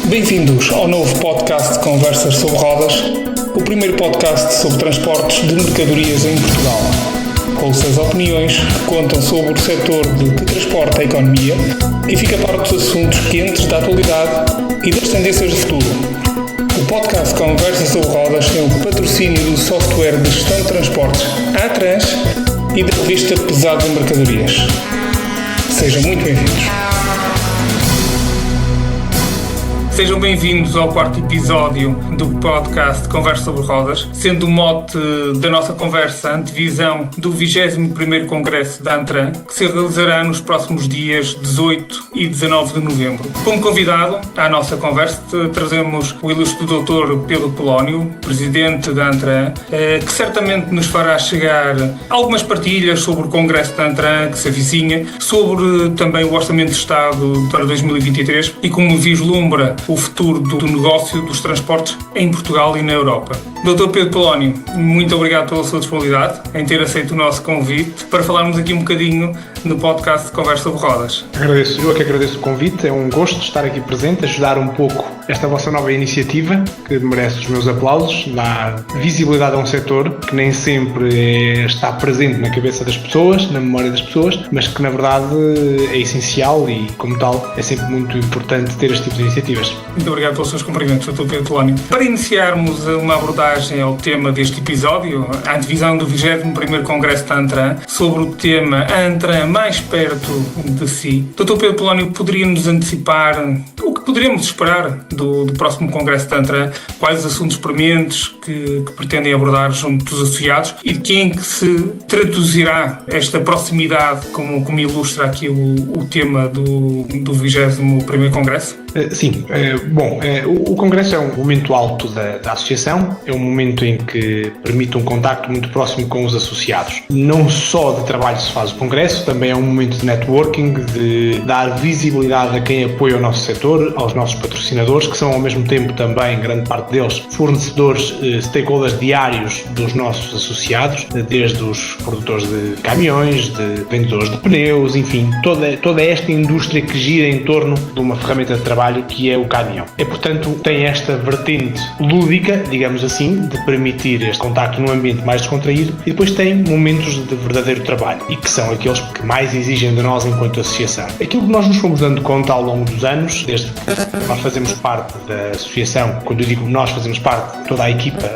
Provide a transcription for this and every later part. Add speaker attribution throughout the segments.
Speaker 1: Bem-vindos ao novo podcast de Conversas sobre Rodas, o primeiro podcast sobre transportes de mercadorias em Portugal. Ouça as opiniões que contam sobre o setor de que transporta a economia e fica para dos assuntos quentes da atualidade e das tendências de futuro. O podcast Conversas sobre Rodas tem o patrocínio do software de gestão de transportes Atrans e da revista Pesado em Mercadorias. Sejam muito bem-vindos. Sejam bem-vindos ao quarto episódio do podcast Conversa sobre Rodas, sendo o mote da nossa conversa a antevisão do 21º Congresso da Antran, que se realizará nos próximos dias 18 e 19 de novembro. Como convidado à nossa conversa, trazemos o ilustre Dr. Pedro Polónio, presidente da Antran, que certamente nos fará chegar algumas partilhas sobre o Congresso da Antran que se avizinha, sobre também o Orçamento de Estado para 2023 e como vislumbra o futuro do negócio dos transportes em Portugal e na Europa. Dr. Pedro Polónio, muito obrigado pela sua disponibilidade em ter aceito o nosso convite para falarmos aqui um bocadinho no podcast de Conversa sobre Rodas.
Speaker 2: Eu é que agradeço o convite, é um gosto estar aqui presente, ajudar um pouco esta vossa nova iniciativa, que merece os meus aplausos, dá visibilidade a um setor que nem sempre está presente na cabeça das pessoas, na memória das pessoas, mas que na verdade é essencial e, como tal, é sempre muito importante ter este tipo de iniciativas.
Speaker 1: Muito obrigado pelos seus cumprimentos, Dr. Pedro Polónio. Para iniciarmos uma abordagem ao tema deste episódio, a antevisão do 21º Congresso da Antran, sobre o tema A Antran mais perto de si, Dr. Pedro Polónio poderia nos antecipar o que poderíamos esperar do próximo Congresso da Antran, quais os assuntos prementes que pretendem abordar junto dos associados e de quem que se traduzirá esta proximidade, como ilustra aqui o tema do 21º Congresso?
Speaker 2: Sim, o Congresso é um momento alto da Associação, é um momento em que permite um contacto muito próximo com os associados. Não só de trabalho se faz o Congresso, também é um momento de networking, de dar visibilidade a quem apoia o nosso setor, aos nossos patrocinadores, que são ao mesmo tempo também, grande parte deles, fornecedores, stakeholders diários dos nossos associados, desde os produtores de caminhões, de vendedores de pneus, enfim, toda esta indústria que gira em torno de uma ferramenta de trabalho que é o caminhão. Portanto, tem esta vertente lúdica, digamos assim, de permitir este contacto num ambiente mais descontraído, e depois tem momentos de verdadeiro trabalho, e que são aqueles que mais exigem de nós enquanto associação. Aquilo que nós nos fomos dando conta ao longo dos anos, desde que nós fazemos parte da associação, quando eu digo nós fazemos parte de toda a equipa,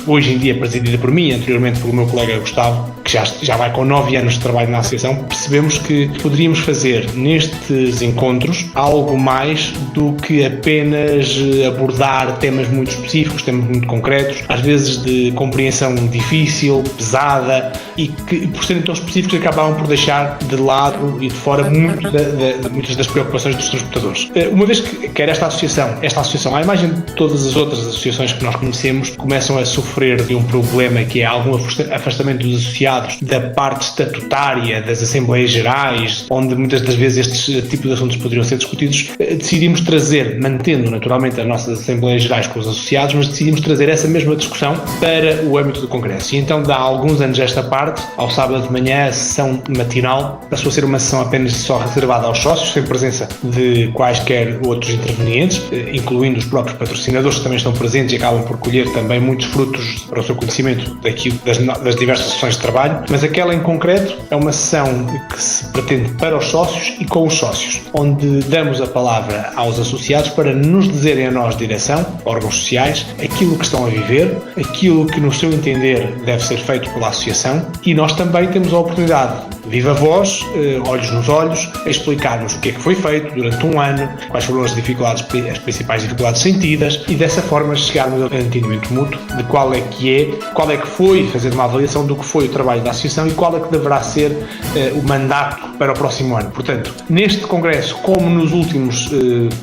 Speaker 2: hoje em dia presidida por mim, anteriormente pelo meu colega Gustavo, que já vai com 9 anos de trabalho na associação, percebemos que poderíamos fazer nestes encontros algo mais do que apenas abordar temas muito específicos, temas muito concretos, às vezes de compreensão difícil, pesada, e que por serem tão específicos acabavam por deixar de lado e de fora muitas das preocupações dos transportadores. Uma vez que quer esta associação, à imagem de todas as outras associações que nós conhecemos, começam a sofrer de um problema que é algum afastamento dos associados da parte estatutária das Assembleias Gerais, onde muitas das vezes estes tipos de assuntos poderiam ser discutidos, decidimos trazer, mantendo naturalmente as nossas Assembleias Gerais com os associados, mas decidimos trazer essa mesma discussão para o âmbito do Congresso. E então, há alguns anos esta parte, ao sábado de manhã, a sessão matinal passou a ser uma sessão apenas só reservada aos sócios, sem presença de quaisquer outros intervenientes, incluindo os próprios patrocinadores que também estão presentes e acabam por colher também muitos frutos para o seu conhecimento das diversas sessões de trabalho, mas aquela em concreto é uma sessão que se pretende para os sócios e com os sócios, onde damos a palavra aos associados para nos dizerem a nós, direção, órgãos sociais, aquilo que estão a viver, aquilo que no seu entender deve ser feito pela associação, e nós também temos a oportunidade, viva voz, olhos nos olhos, a explicar-nos o que é que foi feito durante um ano, quais foram as principais dificuldades sentidas, e dessa forma chegarmos a um entendimento mútuo de qual é que foi, fazer uma avaliação do que foi o trabalho da associação e qual é que deverá ser o mandato para o próximo ano. Portanto, neste congresso, como nos últimos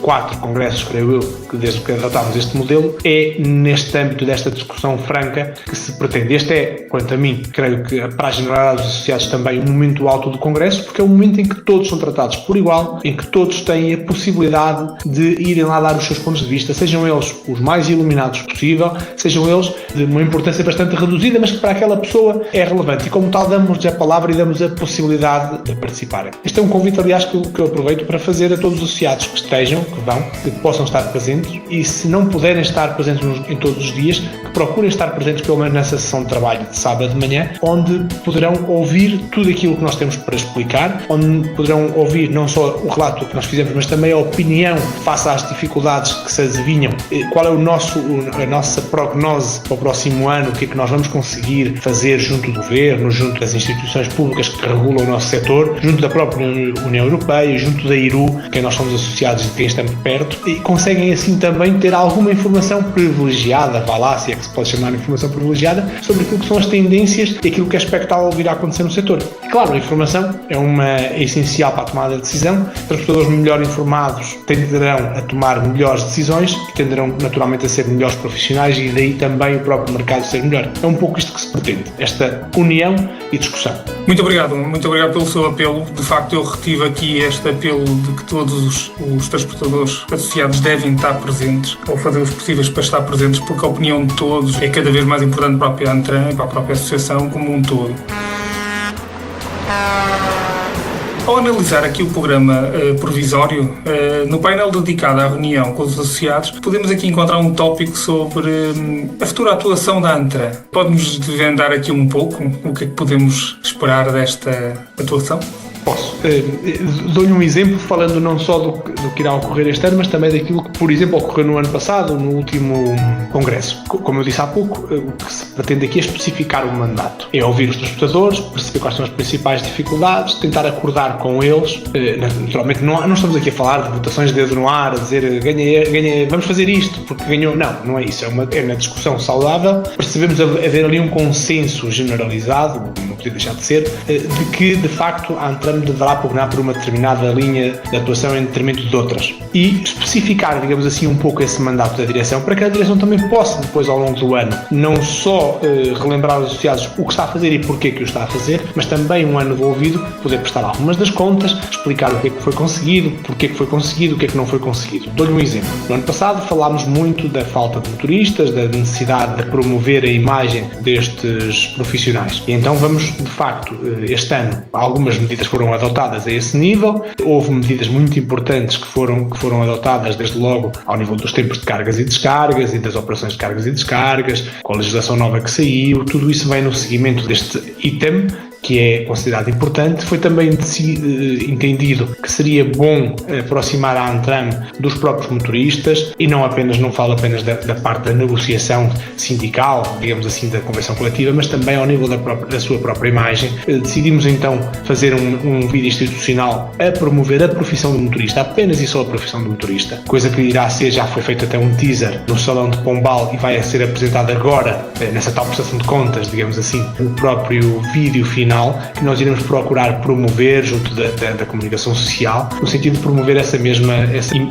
Speaker 2: 4 congressos, creio eu, que desde que adotámos este modelo, é neste âmbito desta discussão franca que se pretende. Este é, quanto a mim, creio que para a generalidade dos associados também um momento momento alto do Congresso, porque é um momento em que todos são tratados por igual, em que todos têm a possibilidade de irem lá dar os seus pontos de vista, sejam eles os mais iluminados possível, sejam eles de uma importância bastante reduzida, mas que para aquela pessoa é relevante, e como tal damos-lhes a palavra e damos a possibilidade de participarem. Este é um convite, aliás, que eu aproveito para fazer a todos os associados que estejam, que vão, que possam estar presentes, e se não puderem estar presentes em todos os dias, que procurem estar presentes pelo menos nessa sessão de trabalho de sábado de manhã, onde poderão ouvir tudo aquilo que nós temos para explicar, onde poderão ouvir não só o relato que nós fizemos, mas também a opinião face às dificuldades que se adivinham, qual é a nossa prognose para o próximo ano, o que é que nós vamos conseguir fazer junto do governo, junto das instituições públicas que regulam o nosso setor, junto da própria União Europeia, junto da IRU, quem nós somos associados e quem estamos perto, e conseguem assim também ter alguma informação privilegiada, vá lá, se é que se pode chamar de informação privilegiada, sobre aquilo que são as tendências e aquilo que é expectável vir a acontecer no setor. E claro, a informação é essencial para a tomada de decisão. Transportadores melhor informados tenderão a tomar melhores decisões e tenderão naturalmente a ser melhores profissionais, e daí também o próprio mercado ser melhor. É um pouco isto que se pretende, esta união e discussão.
Speaker 1: Muito obrigado pelo seu apelo. De facto, eu retive aqui este apelo de que todos os transportadores associados devem estar presentes, ou fazer os possíveis para estar presentes, porque a opinião de todos é cada vez mais importante para a própria ANTRAN e para a própria associação como um todo. Ao analisar aqui o programa provisório, no painel dedicado à reunião com os associados, podemos aqui encontrar um tópico sobre a futura atuação da ANTRAN. Pode-nos desvendar aqui um pouco o que é que podemos esperar desta atuação?
Speaker 2: Posso. Dou-lhe um exemplo, falando não só do que irá ocorrer este ano, mas também daquilo que, por exemplo, ocorreu no ano passado, no último Congresso. Como eu disse há pouco, o que se pretende aqui é especificar o mandato. É ouvir os transportadores, perceber quais são as principais dificuldades, tentar acordar com eles. Naturalmente, não estamos aqui a falar de votações de dedo no ar, a dizer ganhei, vamos fazer isto porque ganhou. Não é isso. É uma discussão saudável. Percebemos haver ali um consenso generalizado, não podia deixar de ser, de que, de facto, a ANTRAN deverá pugnar por uma determinada linha de atuação em detrimento de outras, e especificar, digamos assim, um pouco esse mandato da direção, para que a direção também possa, depois ao longo do ano, não só relembrar aos associados o que está a fazer e porquê que o está a fazer, mas também um ano devolvido poder prestar algumas das contas, explicar o que é que foi conseguido, porquê que foi conseguido, o que é que não foi conseguido. Dou-lhe um exemplo. No ano passado falámos muito da falta de motoristas, da necessidade de promover a imagem destes profissionais, e então vamos, de facto, este ano, algumas medidas foram adotadas a esse nível. Houve medidas muito importantes que foram adotadas desde logo ao nível dos tempos de cargas e descargas e das operações de cargas e descargas, com a legislação nova que saiu. Tudo isso vem no seguimento deste item, que é considerado importante. Foi também entendido que seria bom aproximar a ANTRAN dos próprios motoristas, e não falo apenas da parte da negociação sindical, digamos assim, da convenção coletiva, mas também ao nível da sua própria imagem. Decidimos então fazer um vídeo institucional a promover a profissão do motorista, apenas e só a profissão do motorista, coisa que já foi feito até um teaser no Salão de Pombal e vai ser apresentado agora nessa tal prestação de contas, digamos assim, o próprio vídeo final, que nós iremos procurar promover junto da comunicação social, no sentido de promover essa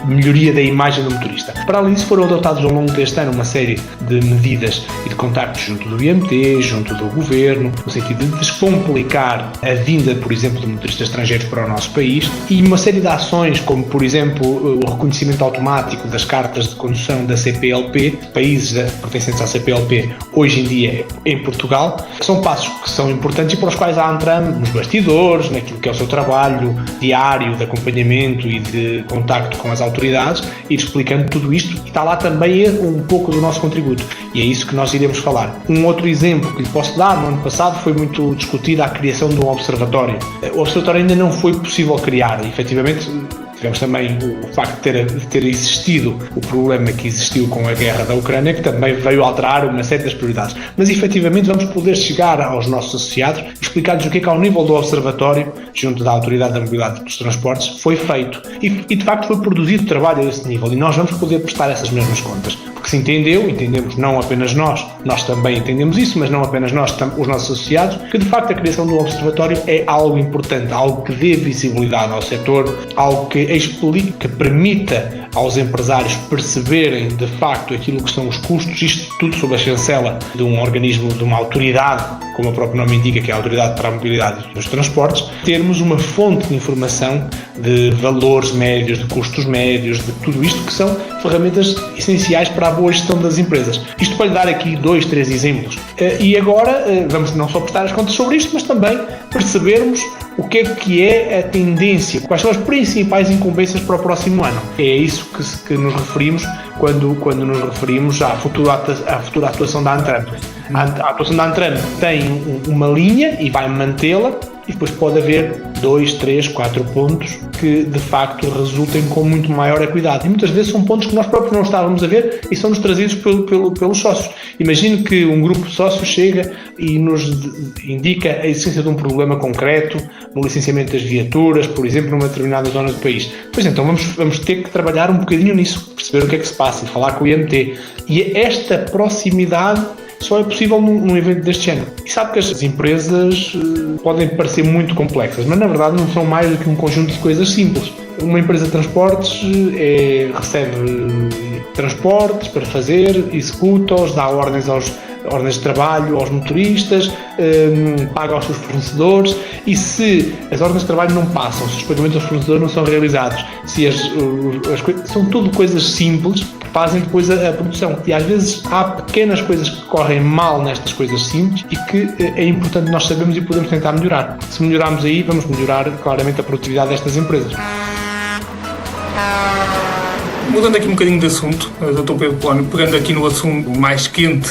Speaker 2: melhoria da imagem do motorista. Para além disso, foram adotados ao longo deste ano uma série de medidas e de contactos junto do IMT, junto do Governo, no sentido de descomplicar a vinda, por exemplo, de motoristas estrangeiros para o nosso país, e uma série de ações, como por exemplo o reconhecimento automático das cartas de condução da CPLP, países pertencentes à CPLP, hoje em dia em Portugal, que são passos que são importantes e para os quais a ANTRAN, nos bastidores, naquilo que é o seu trabalho diário de acompanhamento e de contacto com as autoridades, ir explicando tudo isto, e está lá também um pouco do nosso contributo, e é isso que nós iremos falar. Um outro exemplo que lhe posso dar: no ano passado foi muito discutida a criação de um observatório. O observatório ainda não foi possível criar, e, efetivamente, tivemos também o facto de ter existido o problema que existiu com a guerra da Ucrânia, que também veio alterar uma série das prioridades. Mas, efetivamente, vamos poder chegar aos nossos associados e explicar-lhes o que é que, ao nível do observatório, junto da Autoridade da Mobilidade dos Transportes, foi feito. E de facto, foi produzido trabalho a esse nível, e nós vamos poder prestar essas mesmas contas. Porque se entendemos, não apenas nós também entendemos isso, mas não apenas nós, os nossos associados, que de facto a criação do observatório é algo importante, algo que dê visibilidade ao setor, algo que que permita aos empresários perceberem de facto aquilo que são os custos, isto tudo sob a chancela de um organismo, de uma autoridade, como o próprio nome indica, que é a Autoridade para a Mobilidade dos Transportes, termos uma fonte de informação de valores médios, de custos médios, de tudo isto que são ferramentas essenciais para a boa gestão das empresas. Isto para lhe dar aqui 2, 3 exemplos. E agora vamos não só prestar as contas sobre isto, mas também percebermos o que é a tendência, quais são as principais incumbências para o próximo ano. É isso que nos referimos quando nos referimos à futura atuação da Antram. A atuação da Antram tem uma linha e vai mantê-la, e depois pode haver 2, 3, 4 pontos que de facto resultem com muito maior equidade. E muitas vezes são pontos que nós próprios não estávamos a ver e são-nos trazidos pelos sócios. Imagine que um grupo de sócios chega e nos indica a existência de um problema concreto no licenciamento das viaturas, por exemplo, numa determinada zona do país. Pois então vamos ter que trabalhar um bocadinho nisso, perceber o que é que se passa e falar com o IMT. E esta proximidade só é possível num evento deste género. E sabe que as empresas podem parecer muito complexas, mas na verdade não são mais do que um conjunto de coisas simples. Uma empresa de transportes recebe transportes para fazer, executa-os, dá ordens de trabalho aos motoristas, paga aos seus fornecedores, e se as ordens de trabalho não passam, se os pagamentos aos fornecedores não são realizados, se as coisas, são tudo coisas simples que fazem depois a produção. E às vezes há pequenas coisas que correm mal nestas coisas simples e que é importante nós sabermos e podemos tentar melhorar. Se melhorarmos aí, vamos melhorar claramente a produtividade destas empresas.
Speaker 1: Mudando aqui um bocadinho de assunto, Dr. Pedro Polónio, pegando aqui no assunto mais quente,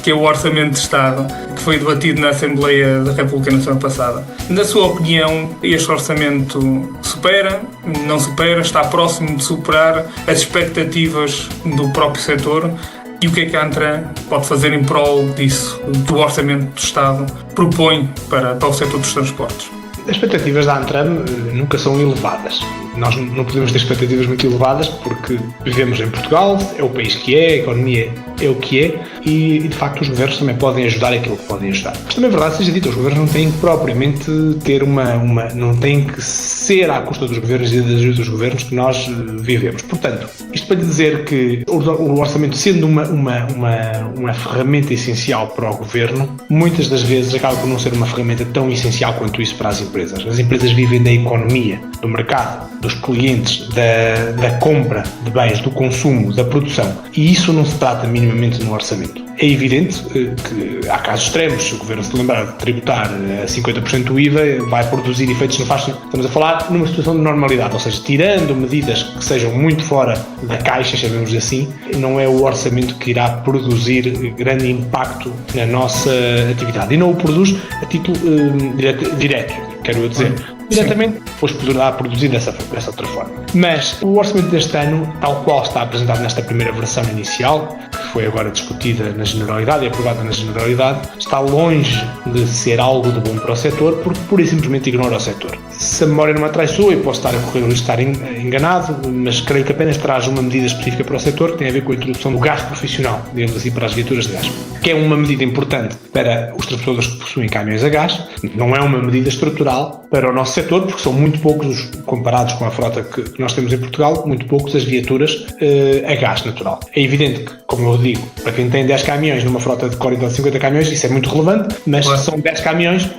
Speaker 1: que é o Orçamento de Estado, que foi debatido na Assembleia da República na semana passada. Na sua opinião, este orçamento supera, não supera, está próximo de superar as expectativas do próprio setor? E o que é que a Antram pode fazer em prol disso, que o Orçamento do Estado propõe para o setor dos transportes?
Speaker 2: As expectativas da Antram nunca são elevadas. Nós não podemos ter expectativas muito elevadas porque vivemos em Portugal, é o país que é, a economia é o que é, e de facto os governos também podem ajudar aquilo que podem ajudar. Mas também é verdade, seja dito, os governos não têm que propriamente ter não têm que ser à custa dos governos e das ajudas dos governos que nós vivemos. Portanto, isto para lhe dizer que o orçamento, sendo uma ferramenta essencial para o governo, muitas das vezes acaba por não ser uma ferramenta tão essencial quanto isso para as empresas. As empresas vivem da economia, do mercado, dos clientes, da compra de bens, do consumo, da produção. E isso não se trata minimamente no orçamento. É evidente que há casos extremos. Se o governo se lembrar de tributar a 50% do IVA, vai produzir efeitos nefastos. Estamos a falar numa situação de normalidade, ou seja, tirando medidas que sejam muito fora da caixa, chamemos assim, não é o orçamento que irá produzir grande impacto na nossa atividade. E não o produz a título direto, quero eu dizer. Diretamente, depois poderá produzir dessa outra forma. Mas o orçamento deste ano, tal qual está apresentado nesta primeira versão inicial, que foi agora discutida na Generalidade e aprovada na Generalidade, está longe de ser algo de bom para o setor, porque pura e simplesmente ignora o setor. Se a memória não me atraiçoa, e posso estar a correr o risco de estar enganado, mas creio que apenas traz uma medida específica para o setor, que tem a ver com a introdução do gás profissional, digamos assim, para as viaturas de gás, que é uma medida importante para os transportadores que possuem caminhões a gás. Não é uma medida estrutural para o nosso setor, porque são muito poucos, comparados com a frota que nós temos em Portugal, muito poucos as viaturas a gás natural. É evidente que, como eu digo, para quem tem 10 caminhões numa frota de corredor de 50 caminhões, isso é muito relevante, mas são 10 caminhões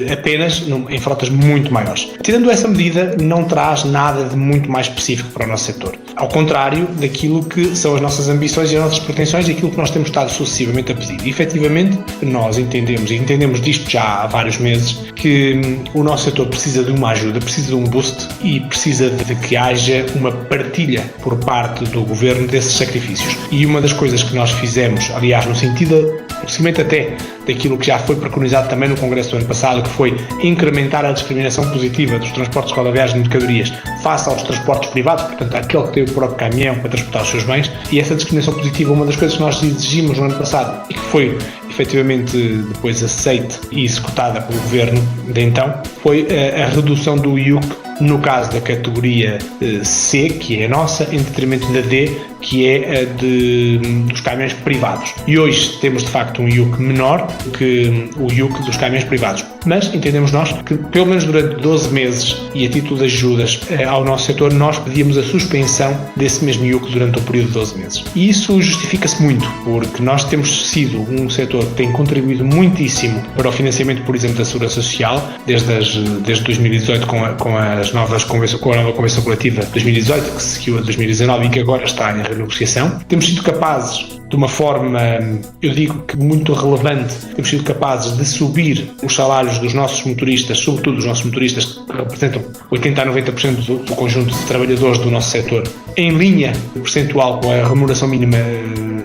Speaker 2: apenas em frotas muito maiores. Tirando essa medida, não traz nada de muito mais específico para o nosso setor. Ao contrário daquilo que são as nossas ambições e as nossas pretensões e aquilo que nós temos estado sucessivamente a pedir. E, efetivamente, nós entendemos disto já há vários meses, que o nosso setor precisa de uma ajuda, precisa de um boost e precisa de que haja uma partilha por parte do governo desses sacrifícios. E uma das coisas que nós fizemos, aliás, no seguimento até daquilo que já foi preconizado também no Congresso do ano passado, que foi incrementar a discriminação positiva dos transportes rodoviários de mercadorias face aos transportes privados, portanto, aquele que tem o próprio caminhão para transportar os seus bens, e essa discriminação positiva, uma das coisas que nós exigimos no ano passado e que foi efetivamente depois aceite e executada pelo governo de então, foi a redução do IUC no caso da categoria C, que é a nossa, em detrimento da D, que é a dos caminhões privados. E hoje temos de facto um IUC menor que o IUC dos caminhões privados. Mas entendemos nós que pelo menos durante 12 meses e a título de ajudas ao nosso setor, nós pedíamos a suspensão desse mesmo IUC durante o período de 12 meses. E isso justifica-se muito, porque nós temos sido um setor que tem contribuído muitíssimo para o financiamento, por exemplo, da Segurança Social, desde 2018 com a nova Convenção Coletiva de 2018, que seguiu a 2019 e que agora está em renegociação. Temos sido capazes, de uma forma, eu digo que muito relevante, temos sido capazes de subir os salários dos nossos motoristas, sobretudo dos nossos motoristas, que representam 80% a 90% do conjunto de trabalhadores do nosso setor, em linha percentual com a remuneração mínima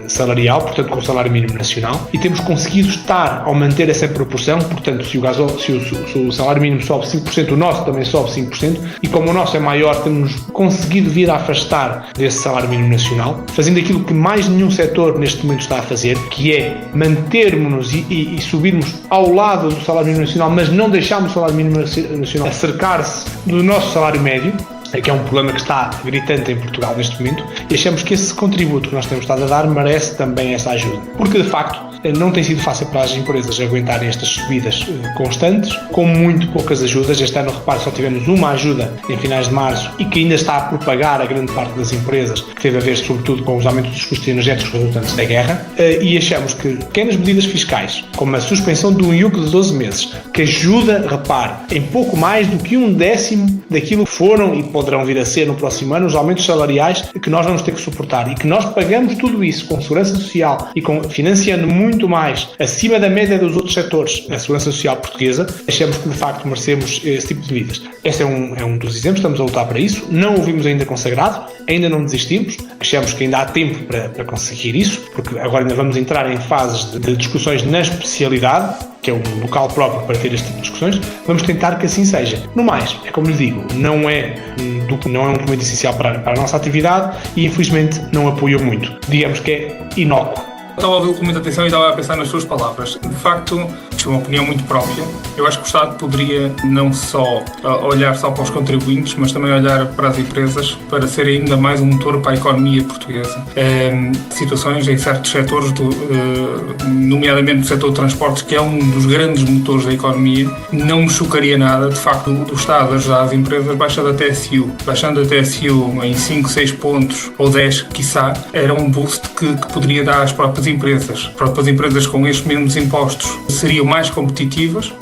Speaker 2: salarial, portanto com o salário mínimo nacional, e temos conseguido estar ao manter essa proporção. Portanto, se o salário mínimo sobe 5%, o nosso também sobe 5%, e como o nosso é maior, temos conseguido vir a afastar desse salário mínimo nacional, fazendo aquilo que mais nenhum setor neste momento está a fazer, que é mantermos-nos e subirmos ao lado do salário mínimo nacional, mas não deixarmos o salário mínimo nacional acercar-se do nosso salário médio, que é um problema que está gritante em Portugal neste momento, e achamos que esse contributo que nós temos estado a dar merece também essa ajuda. Porque, de facto, não tem sido fácil para as empresas aguentarem estas subidas constantes, com muito poucas ajudas. Este ano, repare, só tivemos uma ajuda em finais de março e que ainda está a propagar a grande parte das empresas, que teve a ver, sobretudo, com os aumentos dos custos energéticos resultantes da guerra, e achamos que pequenas medidas fiscais, como a suspensão do IUC de 12 meses, que ajuda, repare, em pouco mais do que 1/10 daquilo que foram e poderão vir a ser no próximo ano os aumentos salariais que nós vamos ter que suportar, e que nós pagamos tudo isso com segurança social e financiando muito mais acima da média dos outros setores na segurança social portuguesa, achamos que de facto merecemos esse tipo de medidas. Este é um dos exemplos, estamos a lutar para isso, não o vimos ainda consagrado, ainda não desistimos, achamos que ainda há tempo para conseguir isso, porque agora ainda vamos entrar em fases de discussões na especialidade, que é um local próprio para ter este tipo de discussões. Vamos tentar que assim seja. No mais, é como lhe digo, não é um documento essencial para a nossa atividade e infelizmente não apoio muito. Digamos que é inócuo.
Speaker 1: Estava a ouvi-lo com muita atenção e estava a pensar nas suas palavras. De facto, isto é uma opinião muito própria. Eu acho que o Estado poderia não só olhar só para os contribuintes, mas também olhar para as empresas para ser ainda mais um motor para a economia portuguesa. Situações em certos setores, nomeadamente no setor de transportes, que é um dos grandes motores da economia, não me chocaria nada, de facto, do Estado ajudar as empresas baixando a TSU. Baixando a TSU em 5, 6 pontos ou 10, quiçá, era um boost que poderia dar às próprias empresas. As próprias empresas com estes mesmos impostos seriam mais competitivas,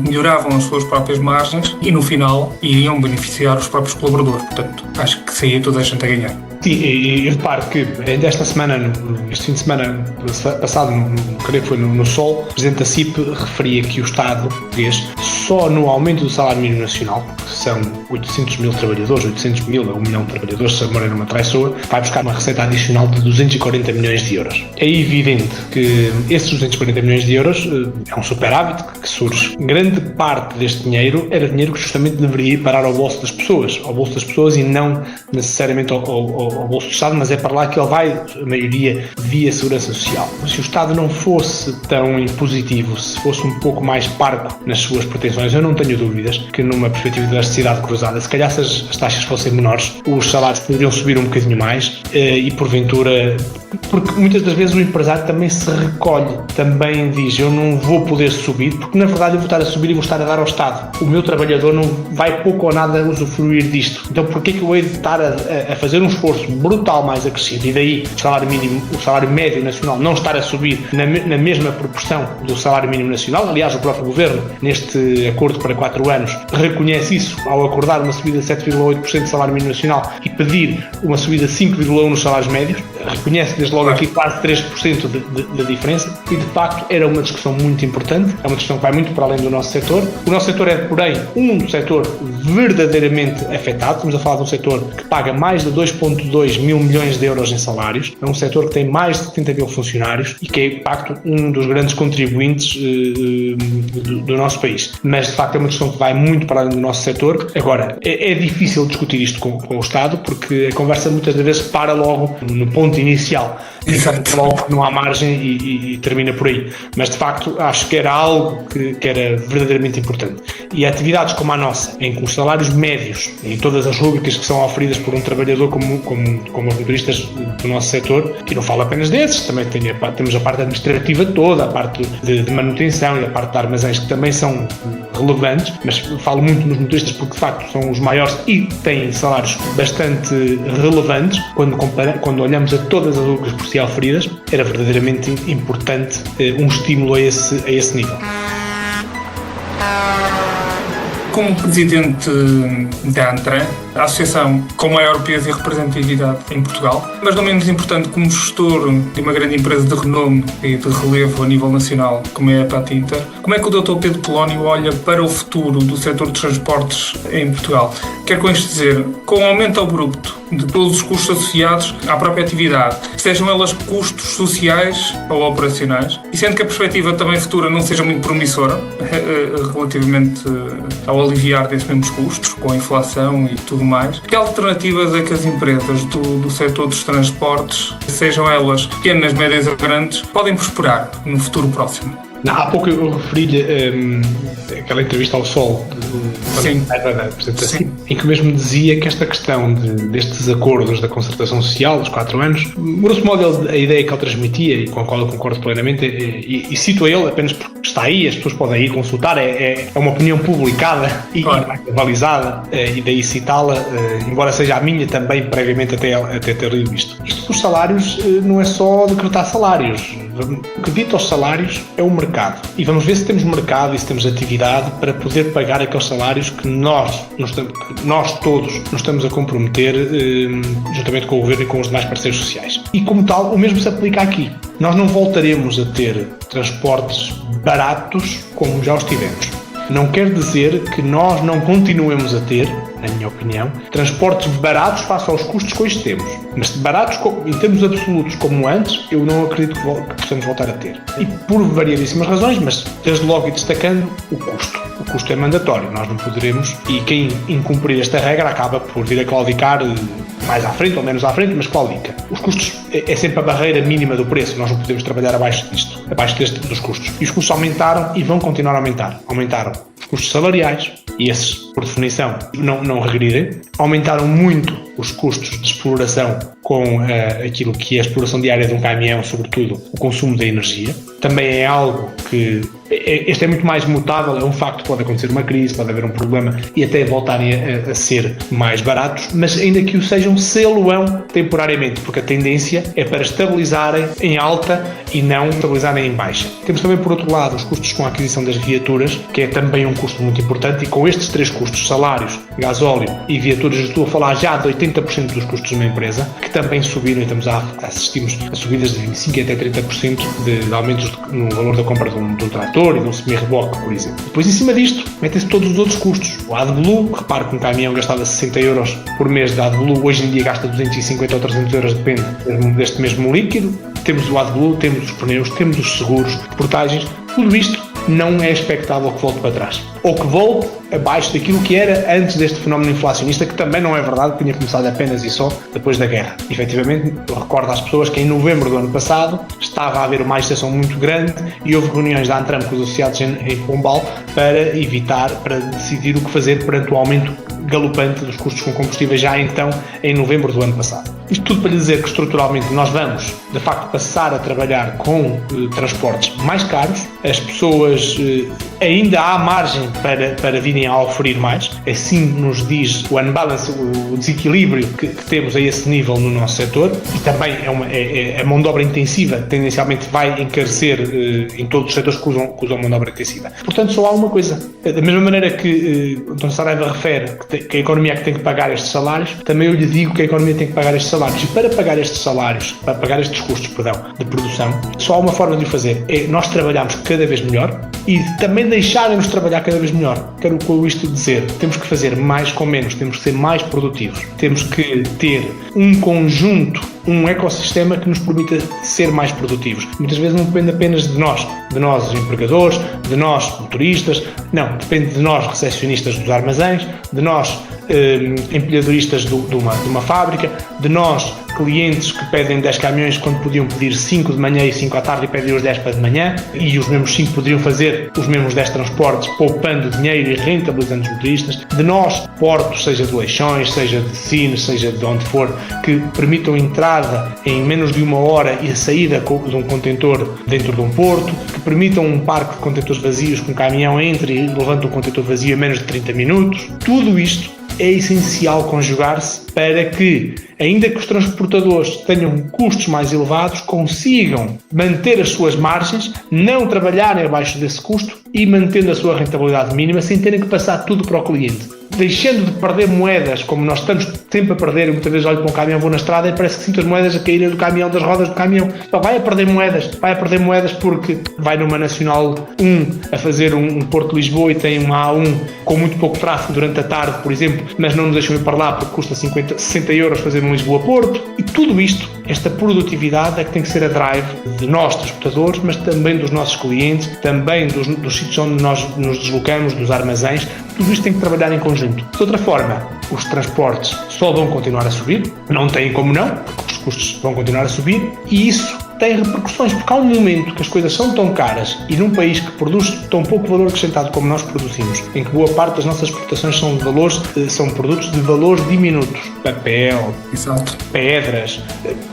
Speaker 1: melhoravam as suas próprias margens e no final iriam beneficiar os próprios colaboradores. Portanto, acho que saía toda a gente a ganhar.
Speaker 2: Sim, e reparo que ainda esta semana, este fim de semana passado, creio que foi no Sol, o Presidente da CIP referia que o Estado português, só no aumento do salário mínimo nacional, que são 800 mil trabalhadores, 800 mil a 1 milhão de trabalhadores, se a memória não me traiçoa, vai buscar uma receita adicional de 240 milhões de euros. É evidente que esses 240 milhões de euros é um superávit que surge. Grande parte deste dinheiro era dinheiro que justamente deveria ir parar ao bolso das pessoas e não necessariamente ao bolso do Estado, mas é para lá que ele vai, a maioria, via Segurança Social. Se o Estado não fosse tão impositivo, se fosse um pouco mais parco nas suas pretensões, eu não tenho dúvidas que numa perspectiva de elasticidade cruzada, se calhar se as taxas fossem menores, os salários poderiam subir um bocadinho mais e porventura, porque muitas das vezes o empresário também se recolhe, também diz, eu não vou poder subir, porque na verdade eu vou estar a subir e vou estar a dar ao Estado. O meu trabalhador não vai pouco ou nada usufruir disto. Então porquê é que eu hei de estar a fazer um esforço brutal mais acrescido e daí o salário médio nacional não estar a subir na mesma proporção do salário mínimo nacional? Aliás, o próprio Governo, neste acordo para 4 anos, reconhece isso ao acordar uma subida de 7,8% do salário mínimo nacional e pedir uma subida de 5,1% nos salários médios. Reconhece desde logo aqui quase 3% de diferença e de facto era uma discussão muito importante, é uma discussão que vai muito para além do nosso setor. O nosso setor é, porém, um setor verdadeiramente afetado. Estamos a falar de um setor que paga mais de 2,2 mil milhões de euros em salários, é um setor que tem mais de 70 mil funcionários e que é, de facto, um dos grandes contribuintes do nosso país. Mas, de facto, é uma discussão que vai muito para além do nosso setor. Agora, é difícil discutir isto com o Estado porque a conversa muitas vezes para logo no ponto inicial, social.
Speaker 1: Exato.
Speaker 2: Logo não há margem e termina por aí. Mas de facto acho que era algo que era verdadeiramente importante. E atividades como a nossa, em que os salários médios, em todas as rubricas que são oferidas por um trabalhador como os motoristas do nosso setor, que não falo apenas desses, também temos a parte administrativa toda, a parte de manutenção e a parte de armazéns, que também são relevantes, mas falo muito nos motoristas porque de facto são os maiores e têm salários bastante relevantes. Quando olhamos a todas as rubricas por si oferidas, era verdadeiramente importante um estímulo a esse nível.
Speaker 1: Como presidente da ANTRAN, a associação com maior peso e representatividade em Portugal, mas não menos importante como gestor de uma grande empresa de renome e de relevo a nível nacional, como é a Pat Inter, como é que o Dr. Pedro Polónio olha para o futuro do setor dos transportes em Portugal? Quero com isto dizer, com o aumento abrupto de todos os custos associados à própria atividade, sejam elas custos sociais ou operacionais, e sendo que a perspectiva também futura não seja muito promissora relativamente ao aliviar desses mesmos custos, com a inflação e tudo mais, que alternativas é que as empresas do setor dos transportes, sejam elas pequenas, médias ou grandes, podem prosperar no futuro próximo?
Speaker 2: Há pouco eu referi-lhe aquela entrevista ao Sol da apresentação, em que mesmo dizia que esta questão destes acordos da concertação social dos 4 anos, grosso modo a ideia que ele transmitia, e com a qual eu concordo plenamente, e cito a ele apenas porque está aí, as pessoas podem ir consultar, é uma opinião publicada e balizada, e daí citá-la, embora seja a minha também previamente até ter lido isto. Isto dos salários não é só decretar salários. O que dita aos salários é o mercado. E vamos ver se temos mercado e se temos atividade para poder pagar aqueles salários que nós todos nos estamos a comprometer juntamente com o Governo e com os demais parceiros sociais. E como tal, o mesmo se aplica aqui. Nós não voltaremos a ter transportes baratos como já os tivemos. Não quer dizer que nós não continuemos a ter, na minha opinião, transportes baratos face aos custos que hoje temos. Mas baratos em termos absolutos como antes, eu não acredito que possamos voltar a ter. E por variadíssimas razões, mas desde logo e destacando o custo. O custo é mandatório, nós não poderemos, e quem incumprir esta regra acaba por vir a claudicar mais à frente ou menos à frente, mas claudica. Os custos é sempre a barreira mínima do preço, nós não podemos trabalhar abaixo dos custos. E os custos aumentaram e vão continuar a aumentar. Aumentaram os custos salariais, e esses, por definição, não regredirem. Aumentaram muito os custos de exploração com aquilo que é a exploração diária de um caminhão, sobretudo o consumo da energia. Também é algo que este é muito mais mutável, é um facto, pode acontecer uma crise, pode haver um problema e até voltarem a ser mais baratos, mas ainda que o sejam, sê-lo-ão temporariamente, porque a tendência é para estabilizarem em alta e não estabilizarem em baixa. Temos também, por outro lado, os custos com a aquisição das viaturas, que é também um custo muito importante, e com estes 3 custos, salários, gasóleo e viaturas, estou a falar já de 80% dos custos de uma empresa, que também subiram, e assistimos a subidas de 25% até 30% de aumentos no valor da compra de um trator e de um semi-reboque, por exemplo. Depois, em cima disto, metem-se todos os outros custos. O AdBlue, repare que um caminhão gastava 60 euros por mês de AdBlue, hoje em dia gasta 250 ou 300 euros, depende deste mesmo líquido. Temos o AdBlue, temos os pneus, temos os seguros, portagens, tudo isto não é expectável que volte para trás. Ou que volte abaixo daquilo que era antes deste fenómeno inflacionista, que também não é verdade, que tinha começado apenas e só depois da guerra. Efetivamente, eu recordo às pessoas que em novembro do ano passado estava a haver uma agitação muito grande e houve reuniões da ANTRAN com os associados em Pombal para decidir o que fazer perante o aumento galopante dos custos com combustíveis já então em novembro do ano passado. Isto tudo para lhe dizer que estruturalmente nós vamos, de facto, passar a trabalhar com transportes mais caros. As pessoas ainda há margem para virem a oferir mais, assim nos diz o unbalance, o desequilíbrio que temos a esse nível no nosso setor, e também a mão de obra intensiva tendencialmente vai encarecer em todos os setores que usam mão de obra intensiva. Portanto, só há uma coisa. Da mesma maneira que o Dr. Saraiva refere que a economia é que tem que pagar estes salários, também eu lhe digo que a economia tem que pagar estes salários. E para pagar estes salários, para pagar estes custos, de produção, só há uma forma de o fazer. É nós trabalharmos cada vez melhor e também deixarem-nos trabalhar cada vez melhor. Quero com isto dizer, temos que fazer mais com menos, temos que ser mais produtivos, temos que ter um conjunto, um ecossistema que nos permita ser mais produtivos. Muitas vezes não depende apenas de nós empregadores, de nós motoristas, não, depende de nós recepcionistas dos armazéns, de nós empilhadoristas de uma fábrica, de nós, clientes que pedem 10 caminhões quando podiam pedir 5 de manhã e 5 à tarde e pedem os 10 para de manhã, e os mesmos 5 poderiam fazer os mesmos 10 transportes, poupando dinheiro e rentabilizando os motoristas. De nós, portos, seja de Leixões, seja de Sines, seja de onde for, que permitam a entrada em menos de 1 hora e a saída de um contentor dentro de um porto, que permitam um parque de contentores vazios, que um caminhão entre e levanta um contentor vazio em menos de 30 minutos. Tudo isto é essencial conjugar-se para que, ainda que os transportadores tenham custos mais elevados, consigam manter as suas margens, não trabalharem abaixo desse custo e mantendo a sua rentabilidade mínima sem terem que passar tudo para o cliente. Deixando de perder moedas, como nós estamos sempre a perder, e muitas vezes olho para um caminhão, vou na estrada e parece que sinto as moedas a caírem do caminhão, das rodas do caminhão. Então vai a perder moedas porque vai numa Nacional 1 a fazer um Porto de Lisboa e tem uma A1 com muito pouco tráfego durante a tarde, por exemplo, mas não nos deixam ir para lá porque custa 60 euros fazer um Lisboa-Porto. E tudo isto, esta produtividade é que tem que ser a drive de nós, transportadores, mas também dos nossos clientes, também dos sítios onde nós nos deslocamos, dos armazéns. Tudo isto tem que trabalhar em conjunto. De outra forma, os transportes só vão continuar a subir, não têm como não, porque os custos vão continuar a subir, e isso tem repercussões, porque há um momento que as coisas são tão caras e num país que produz tão pouco valor acrescentado como nós produzimos, em que boa parte das nossas exportações são produtos de valores diminutos, papel,
Speaker 1: exato,
Speaker 2: pedras,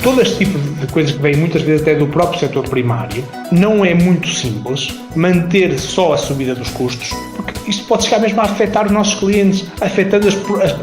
Speaker 2: todo este tipo de coisas que vêm muitas vezes até do próprio setor primário, não é muito simples manter só a subida dos custos, porque isto pode chegar mesmo a afetar os nossos clientes, afetando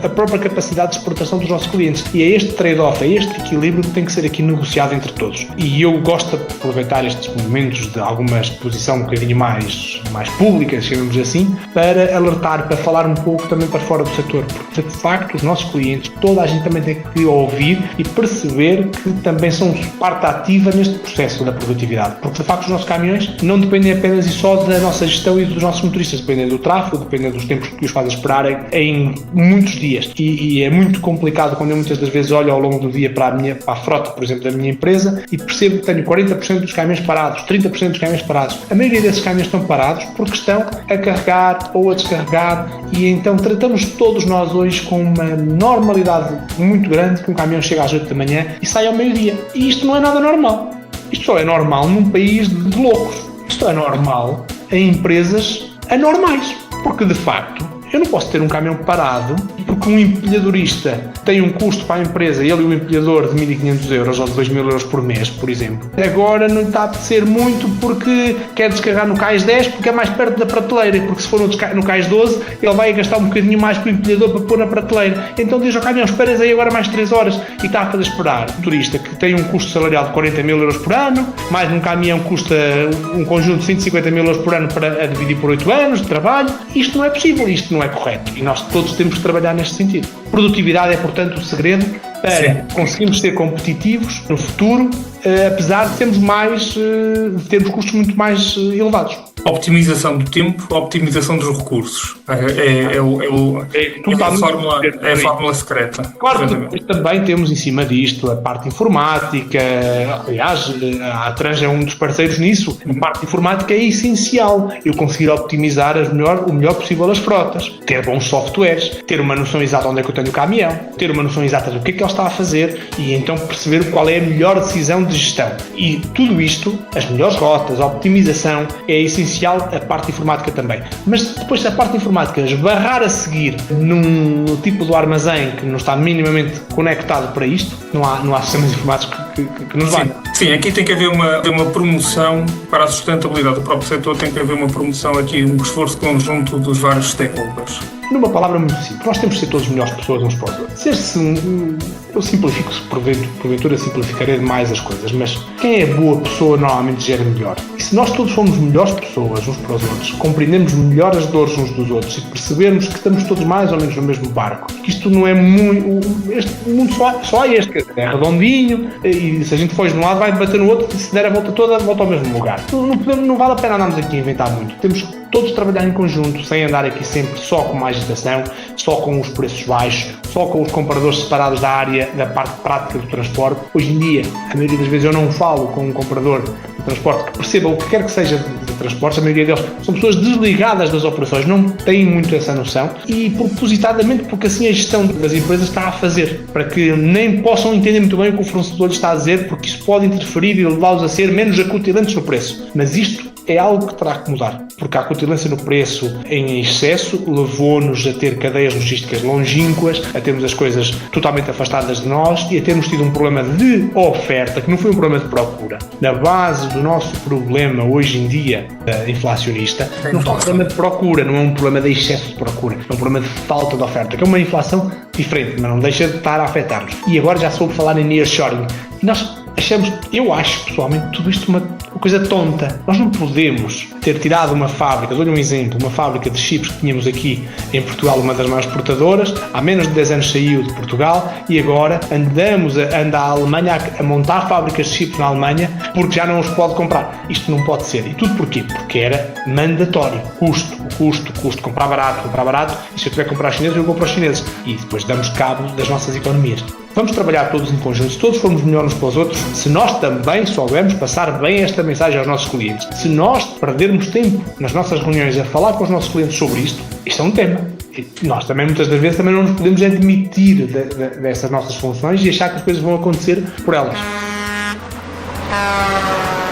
Speaker 2: a própria capacidade de exportação dos nossos clientes. E é este trade-off, é este equilíbrio que tem que ser aqui negociado entre todos. E eu gosto de aproveitar estes momentos de alguma exposição um bocadinho mais pública, chamemos assim, para alertar, para falar um pouco também para fora do setor, porque de facto os nossos clientes, toda a gente também tem que ouvir e perceber que também são parte ativa neste processo da produtividade, porque de facto os nossos caminhões não dependem apenas e só da nossa gestão e dos nossos motoristas, dependem do tráfego, dependem dos tempos que os faz esperarem em muitos dias, e é muito complicado quando eu muitas das vezes olho ao longo do dia para a frota, por exemplo, da minha empresa, e percebo que tenho 40% dos caminhões parados, 30% dos caminhões parados. A maioria desses caminhões estão parados porque estão a carregar ou a descarregar, e então tratamos todos nós hoje com uma normalidade muito grande que um caminhão chega às 8 da manhã e sai ao meio-dia. E isto não é nada normal. Isto só é normal num país de loucos. Isto é normal em empresas anormais, porque de facto eu não posso ter um caminhão parado porque um empilhadorista tem um custo para a empresa, ele e o empilhador, de 1.500 euros ou de 2.000 euros por mês, por exemplo. Agora não lhe está a apetecer muito porque quer descarregar no cais 10 porque é mais perto da prateleira, porque se for no cais 12 ele vai gastar um bocadinho mais para o empilhador para pôr na prateleira. Então diz ao caminhão, esperas aí agora mais 3 horas, e está a fazer esperar. O turista que tem um custo salarial de 40.000 euros por ano, mais um caminhão custa um conjunto de 150.000 euros por ano para dividir por 8 anos de trabalho. Isto não é possível, isto não é correto, e nós todos temos que trabalhar neste sentido. Produtividade é, portanto, o segredo para conseguirmos ser competitivos no futuro, apesar de termos custos muito mais elevados.
Speaker 1: Optimização do tempo, optimização dos recursos. É a fórmula secreta.
Speaker 2: Claro que depois também temos em cima disto a parte informática. Aliás, a Trans é um dos parceiros nisso. A parte informática é essencial. Eu conseguir optimizar o melhor possível as frotas, ter bons softwares, ter uma noção exata onde é que eu tenho o caminhão, ter uma noção exata do que é que ele está a fazer, e então perceber qual é a melhor decisão de gestão. E tudo isto, as melhores rotas, a optimização, é essencial, a parte informática também. Mas depois, se a parte informática esbarrar a seguir num tipo do armazém que não está minimamente conectado para isto, não há sistemas informáticos que nos valham.
Speaker 1: Sim, aqui tem que haver uma promoção para a sustentabilidade do próprio setor, tem que haver uma promoção aqui, um esforço conjunto dos vários stakeholders.
Speaker 2: Numa palavra muito simples, nós temos de ser todos melhores pessoas uns para os outros. Eu simplifico, porventura simplificarei demais as coisas, mas quem é boa pessoa normalmente gera melhor. E se nós todos formos melhores pessoas uns para os outros, compreendemos melhor as dores uns dos outros e percebermos que estamos todos mais ou menos no mesmo barco, que isto não é muito... Este mundo só há este, é redondinho, e se a gente for de um lado vai bater no outro, e se der a volta toda, volta ao mesmo lugar. Não vale a pena andarmos aqui a inventar muito. Temos que todos trabalhar em conjunto, sem andar aqui sempre só com uma agitação, só com os preços baixos, só com os compradores separados da área, da parte prática do transporte. Hoje em dia, a maioria das vezes eu não falo com um comprador de transporte que perceba o que quer que seja de transportes, a maioria deles são pessoas desligadas das operações, não têm muito essa noção e propositadamente porque assim a gestão das empresas está a fazer, para que nem possam entender muito bem o que o fornecedor lhes está a dizer, porque isso pode interferir e levá-los a ser menos acutilantes no preço. Mas isto é algo que terá que mudar, porque a acutilância no preço em excesso levou-nos a ter cadeias logísticas longínquas, a termos as coisas totalmente afastadas de nós e a termos tido um problema de oferta, que não foi um problema de procura. Na base do nosso problema hoje em dia inflacionista, não é um problema de procura, não é um problema de excesso de procura, é um problema de falta de oferta, que é uma inflação diferente, mas não deixa de estar a afetar-nos. E agora já soube falar em nearshoring. E nós achamos, eu acho pessoalmente, tudo isto uma coisa tonta. Nós não podemos ter tirado uma fábrica, dou-lhe um exemplo, uma fábrica de chips que tínhamos aqui em Portugal, uma das maiores exportadoras, há menos de 10 anos saiu de Portugal e agora anda a Alemanha a montar fábricas de chips na Alemanha porque já não os pode comprar. Isto não pode ser. E tudo porquê? Porque era mandatório. Custo, comprar barato, e se eu tiver que comprar chineses, eu compro aos chineses. E depois damos cabo das nossas economias. Vamos trabalhar todos em conjunto, se todos formos melhores uns para os outros, se nós também soubermos passar bem esta mensagem aos nossos clientes, se nós perdermos tempo nas nossas reuniões a falar com os nossos clientes sobre isto é um tema. E nós também, muitas das vezes, também não nos podemos admitir dessas nossas funções e achar que as coisas vão acontecer por elas.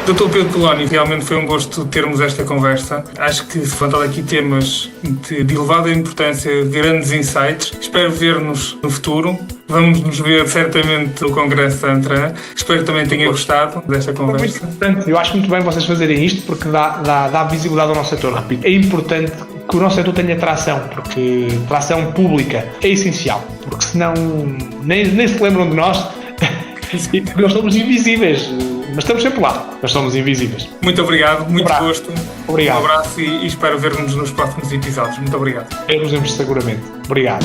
Speaker 1: Dr. Pedro Polónio, realmente foi um gosto termos esta conversa. Acho que se levantaram aqui temas de elevada importância, grandes insights. Espero ver-nos no futuro. Vamos nos ver certamente no Congresso da Antran. Espero que também tenha gostado desta conversa.
Speaker 2: É muito importante. Eu acho muito bem vocês fazerem isto porque dá visibilidade ao nosso setor. Repito, é importante que o nosso setor tenha tração, porque tração pública é essencial, porque senão nem se lembram de nós, porque nós somos invisíveis. Mas estamos sempre lá, nós somos invisíveis.
Speaker 1: Muito obrigado, muito gosto.
Speaker 2: Obrigado.
Speaker 1: Um abraço e espero ver-nos nos próximos episódios. Muito obrigado.
Speaker 2: Nos vemos seguramente. Obrigado.